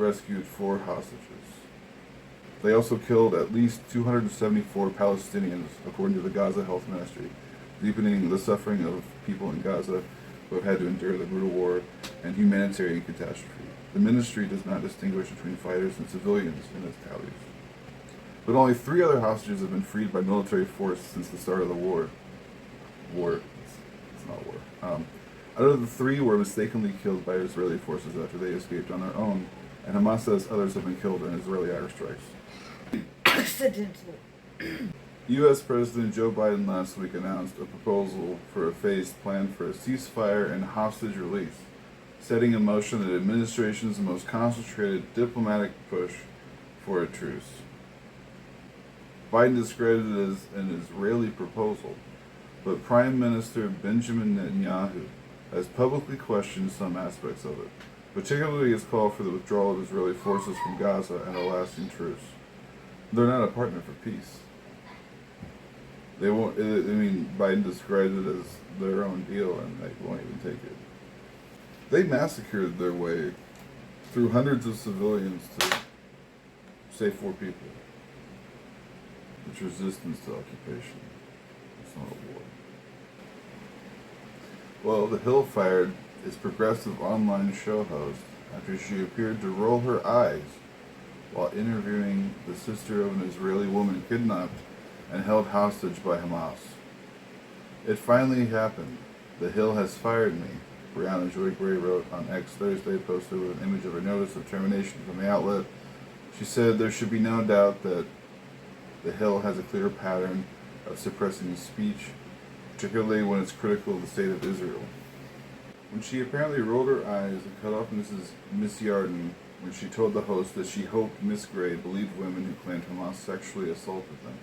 rescued 4 hostages. They also killed at least 274 Palestinians, according to the Gaza Health Ministry, deepening the suffering of people in Gaza who have had to endure the brutal war and humanitarian catastrophe. The ministry does not distinguish between fighters and civilians in its tallies. But only 3 other hostages have been freed by military force since the start of the war. It's not war. Out of the 3 were mistakenly killed by Israeli forces after they escaped on their own, and Hamas says others have been killed in Israeli airstrikes. U.S. President Joe Biden last week announced a proposal for a phased plan for a ceasefire and hostage release, setting in motion the administration's most concentrated diplomatic push for a truce. Biden described it as an Israeli proposal, but Prime Minister Benjamin Netanyahu has publicly questioned some aspects of it, particularly his call for the withdrawal of Israeli forces from Gaza and a lasting truce. They're not a partner for peace. They won't. Biden described it as their own deal, and they won't even take it. They massacred their way through hundreds of civilians to save 4 people. It's resistance to occupation. It's not a war. Well, The Hill fired its progressive online show host after she appeared to roll her eyes while interviewing the sister of an Israeli woman kidnapped and held hostage by Hamas. It finally happened. The Hill has fired me, Brianna Joy Gray wrote on X Thursday, posted with an image of her notice of termination from the outlet. She said there should be no doubt that The Hill has a clear pattern of suppressing speech, particularly when it's critical of the state of Israel. When she apparently rolled her eyes and cut off Miss Yarden when she told the host that she hoped Miss Gray believed women who claimed Hamas sexually assaulted them.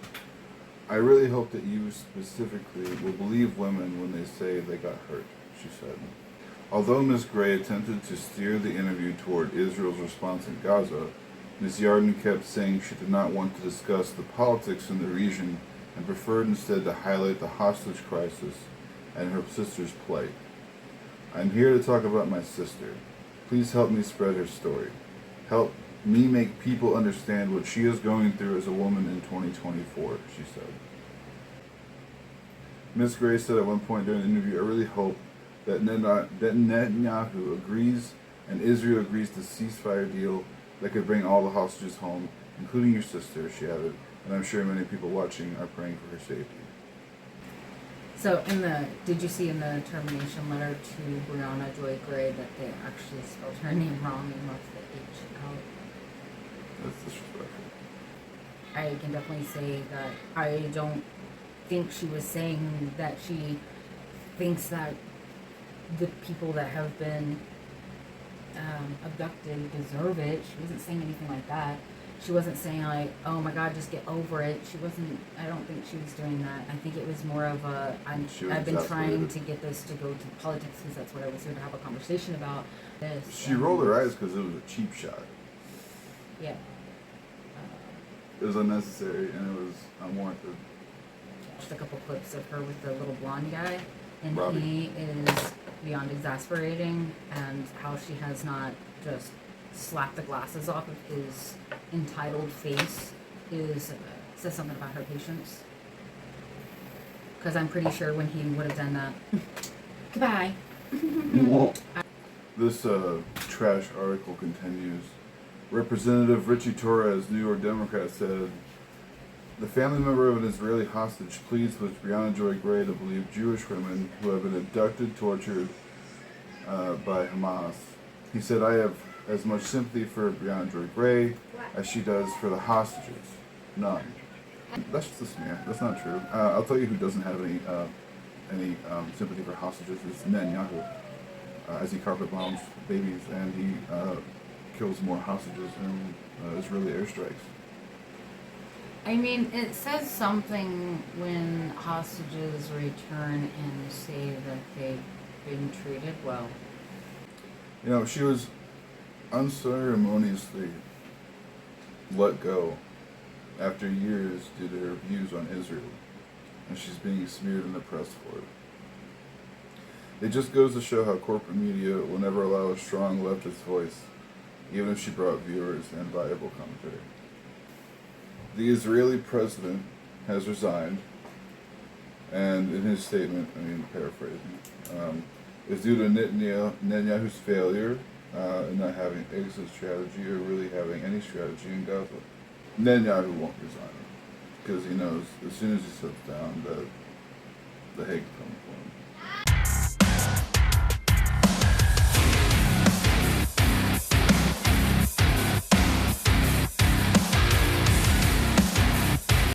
I really hope that you specifically will believe women when they say they got hurt, she said. Although Miss Gray attempted to steer the interview toward Israel's response in Gaza, Ms. Yarden kept saying she did not want to discuss the politics in the region and preferred instead to highlight the hostage crisis and her sister's plight. I'm here to talk about my sister. Please help me spread her story. Help me make people understand what she is going through as a woman in 2024, she said. Ms. Gray said at one point during the interview, I really hope that Netanyahu agrees and Israel agrees to ceasefire deal that could bring all the hostages home, including your sister, she added, and I'm sure many people watching are praying for her safety. So did you see in the termination letter to Brianna Joy Gray that they actually spelled her name wrong and left the H out? That's disrespectful. I can definitely say that I don't think she was saying that she thinks that the people that have been abducted deserve it. She wasn't saying anything like that. She wasn't saying like, oh my God, just get over it. I don't think she was doing that. I think it was more of I've been trying to get this to go to politics because that's what I was here to have a conversation about. She rolled her eyes because it was a cheap shot. Yeah. It was unnecessary and it was unwarranted. Just a couple clips of her with the little blonde guy, and Robbie. He is beyond exasperating, and how she has not just slapped the glasses off of his entitled face says something about her patience. Because I'm pretty sure when he would have done that, goodbye. This trash article continues. Representative Richie Torres, New York Democrat, said, the family member of an Israeli hostage pleads with Brianna Joy Gray to believe Jewish women who have been abducted, tortured by Hamas. He said, I have as much sympathy for Brianna Joy Gray as she does for the hostages. None. That's just me. That's not true. I'll tell you who doesn't have any sympathy for hostages is Netanyahu, as he carpet bombs babies and he kills more hostages in Israeli airstrikes. I mean, it says something when hostages return and say that they've been treated well. You know, she was unceremoniously let go after years due to her views on Israel, and she's being smeared in the press for it. It just goes to show how corporate media will never allow a strong leftist voice. even if she brought viewers and valuable commentary. The Israeli president has resigned, and in his statement, paraphrasing, is due to Netanyahu's failure in not having exit strategy or really having any strategy in Gaza. Netanyahu won't resign because he knows as soon as he sits down that the Hague will come for him.